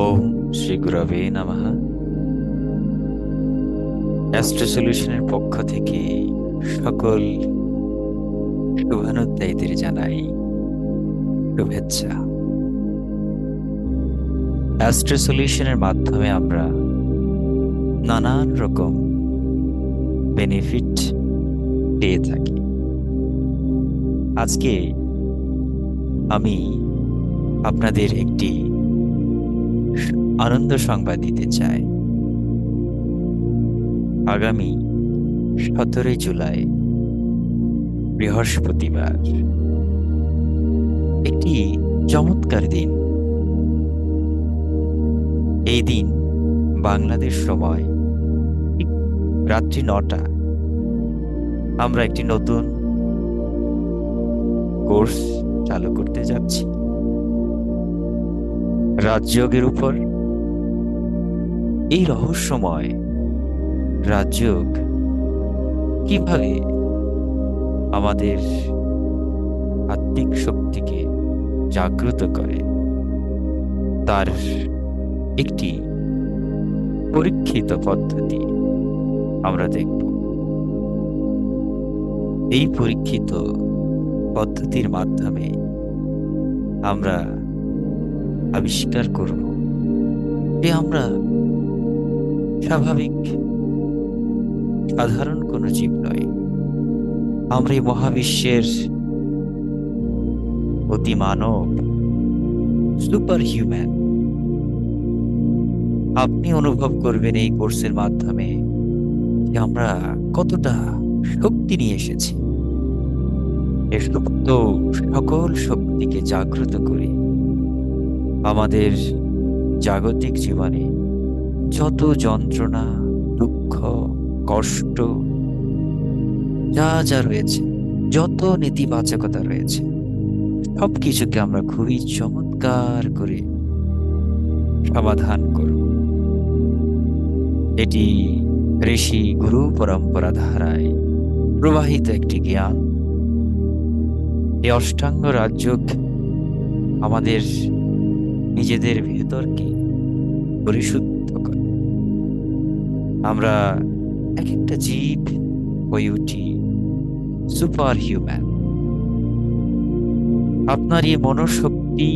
ওম শ্রী গুরবে নমঃ। অ্যাস্ট্রো সলিউশনের পক্ষ থেকে সকল শুভানুধ্যায়ীদের জানাই শুভেচ্ছা। অ্যাস্ট্রো সলিউশনের মাধ্যমে আমরা নানান রকম বেনিফিট পেয়ে থাকি। আজকে আমি আপনাদের একটি আনন্দ সংবাদ দিতে চাই। আগামী 17 জুলাই বৃহস্পতিবার একটি চমৎকার দিন। এই দিন বাংলাদেশ সময় ঠিক রাত্রি 9টা আমরা একটি নতুন কোর্স চালু করতে যাচ্ছি রাজযোগের উপর। এই রহস্যময় রাজযোগ কিভাবে আমাদের আত্মিক শক্তিকে জাগ্রত করে তার একটি পরীক্ষিত পদ্ধতি আমরা দেখব। এই পরীক্ষিত পদ্ধতির মাধ্যমে আমরা আবিষ্কার করব যে আমরা স্বাভাবিক সাধারণ কোনো জীব নয়। আমরা এই মহাবিশ্বের অতি মানব, সুপার হিউম্যান। আপনি অনুভব করবেন এই কোর্সের মাধ্যমে যে আমরা কতটা শক্তি নিয়ে এসেছি। এ সুপ্ত সকল শক্তিকে জাগ্রত করে আমাদের জাগতিক জীবনে যত যন্ত্রণা, দুঃখ, কষ্ট যা যা রয়েছে, যত নেতিবাচকতা রয়েছে, সবকিছুকে আমরা খুবই চমৎকার করে সমাধান করব। এটি ঋষি গুরু পরম্পরা ধারায় প্রবাহিত একটি জ্ঞান। এই অষ্টাঙ্গ রাজযোগ আমাদের নিজেদের ভেতরকে পরিশুদ্ধ করে। আমরা এক একটা জীব হয়ে উঠি সুপার হিউম্যান। আপনার এই মনোশক্তি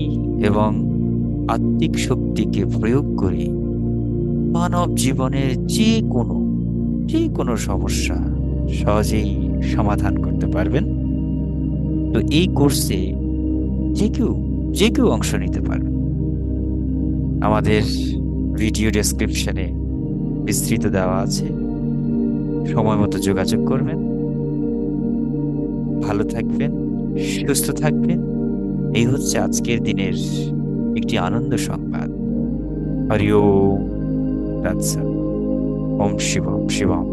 এবং আত্মিক শক্তিকে প্রয়োগ করে মানব জীবনের যে কোনো সমস্যা সহজেই সমাধান করতে পারবেন। তো এই কোর্সে যে কেউ অংশ নিতে পারবে। আমাদের ভিডিও ডেসক্রিপশনে বিস্তৃত দেওয়া আছে, সময় মতো যোগাযোগ করবেন। ভালো থাকবেন, সুস্থ থাকবেন। এই হচ্ছে আজকের দিনের একটি আনন্দ সংবাদ। হরি ওম তৎসৎ। ওম শিবম শিবম।